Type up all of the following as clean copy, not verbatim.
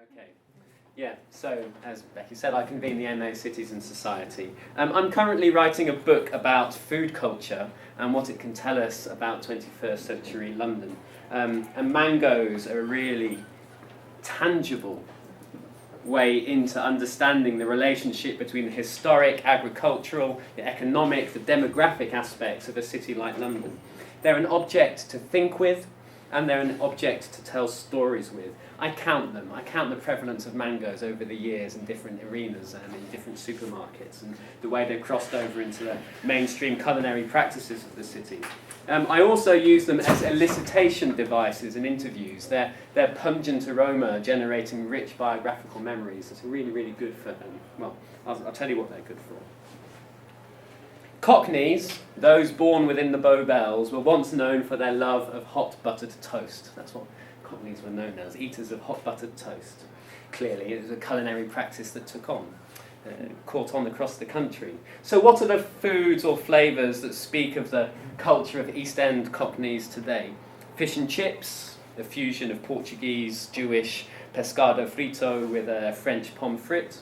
Okay. Yeah, so as Becky said, I convene the MA Cities and Society. I'm currently writing a book about food culture and what it can tell us about 21st century London. And mangoes are a really tangible way into understanding the relationship between the historic, agricultural, the economic, the demographic aspects of a city like London. They're an object to think with, and they're an object to tell stories with. I count them. I count the prevalence of mangoes over the years in different arenas and in different supermarkets, and the way they've crossed over into the mainstream culinary practices of the city. I also use them as elicitation devices in interviews. Their pungent aroma generating rich biographical memories. It's really, really good for them. Well, I'll tell you what they're good for. Cockneys, those born within the Bow Bells, were once known for their love of hot buttered toast. That's what Cockneys were known as, eaters of hot buttered toast. Clearly, it was a culinary practice that caught on across the country. So what are the foods or flavours that speak of the culture of East End Cockneys today? Fish and chips, a fusion of Portuguese, Jewish pescado frito with a French pomme frite.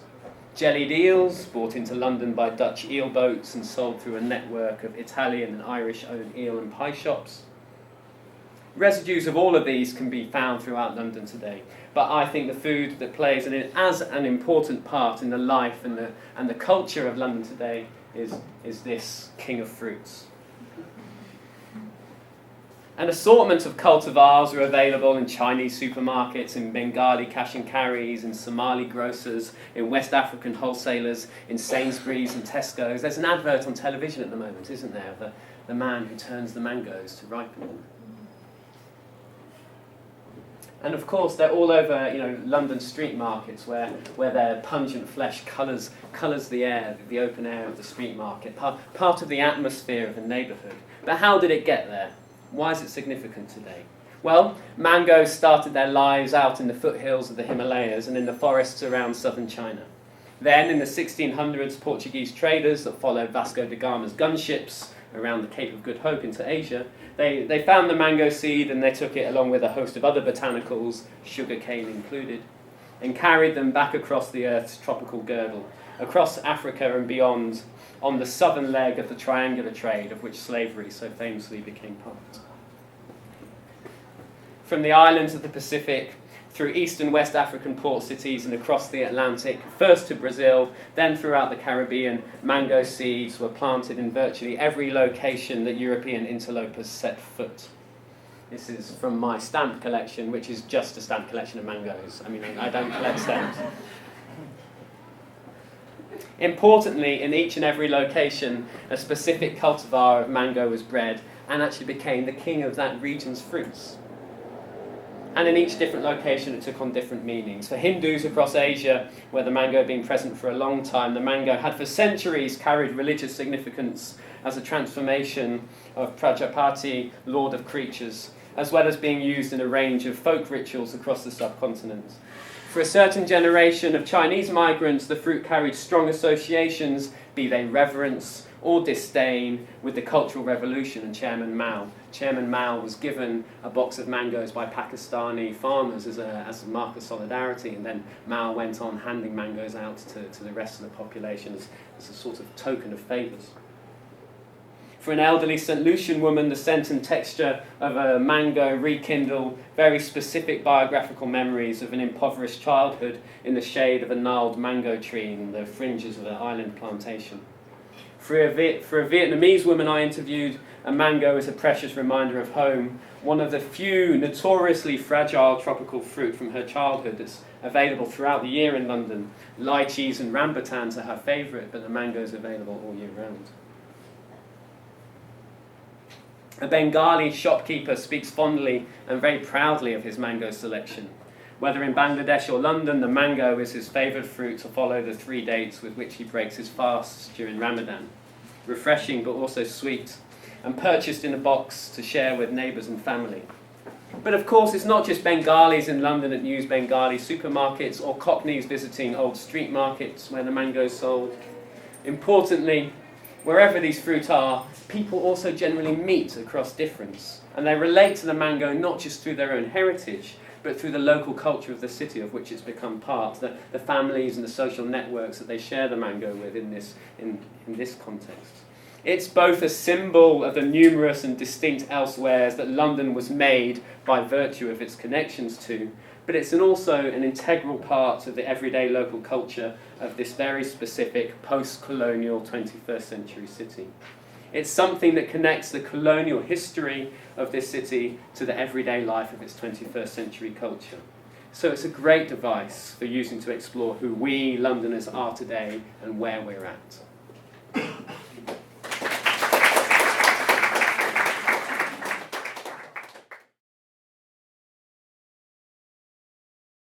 Jellied eels, brought into London by Dutch eel boats and sold through a network of Italian and Irish-owned eel and pie shops. Residues of all of these can be found throughout London today, but I think the food that plays as an important part in the life and the culture of London today is this king of fruits. An assortment of cultivars are available in Chinese supermarkets, in Bengali cash and carries, in Somali grocers, in West African wholesalers, in Sainsbury's and Tesco's. There's an advert on television at the moment, isn't there, of the man who turns the mangoes to ripen them. And of course, they're all over, London street markets where their pungent flesh colours the air, the open air of the street market, part of the atmosphere of the neighbourhood. But how did it get there? Why is it significant today? Well, mangoes started their lives out in the foothills of the Himalayas and in the forests around southern China. Then, in the 1600s, Portuguese traders that followed Vasco da Gama's gunships around the Cape of Good Hope into Asia, they found the mango seed and they took it along with a host of other botanicals, sugarcane included, and carried them back across the Earth's tropical girdle, across Africa and beyond, on the southern leg of the triangular trade of which slavery so famously became part. From the islands of the Pacific, through East and West African port cities and across the Atlantic, first to Brazil, then throughout the Caribbean, mango seeds were planted in virtually every location that European interlopers set foot. This is from my stamp collection, which is just a stamp collection of mangoes. I don't collect stamps. Importantly, in each and every location, a specific cultivar of mango was bred and actually became the king of that region's fruits. And in each different location, it took on different meanings. For Hindus across Asia, where the mango had been present for a long time, the mango had for centuries carried religious significance as a transformation of Prajapati, lord of creatures, as well as being used in a range of folk rituals across the subcontinent. For a certain generation of Chinese migrants, the fruit carried strong associations, be they reverence or disdain, with the Cultural Revolution and Chairman Mao. Chairman Mao was given a box of mangoes by Pakistani farmers as a mark of solidarity, and then Mao went on handing mangoes out to the rest of the population as a sort of token of favours. For an elderly St. Lucian woman, the scent and texture of a mango rekindle very specific biographical memories of an impoverished childhood in the shade of a gnarled mango tree in the fringes of an island plantation. For a Vietnamese woman I interviewed, a mango is a precious reminder of home, one of the few notoriously fragile tropical fruit from her childhood that's available throughout the year in London. Lychees and rambutans are her favourite, but the mango is available all year round. A Bengali shopkeeper speaks fondly and very proudly of his mango selection. Whether in Bangladesh or London, the mango is his favoured fruit to follow the 3 dates with which he breaks his fasts during Ramadan. Refreshing but also sweet, and purchased in a box to share with neighbours and family. But of course, it's not just Bengalis in London that use Bengali supermarkets or Cockneys visiting old street markets where the mango is sold. Importantly, wherever these fruit are, people also generally meet across difference, and they relate to the mango not just through their own heritage, but through the local culture of the city of which it's become part, the families and the social networks that they share the mango with in this context. It's both a symbol of the numerous and distinct elsewheres that London was made by virtue of its connections to, but it's also an integral part of the everyday local culture of this very specific post-colonial 21st century city. It's something that connects the colonial history of this city to the everyday life of its 21st century culture. So it's a great device for using to explore who we Londoners are today and where we're at.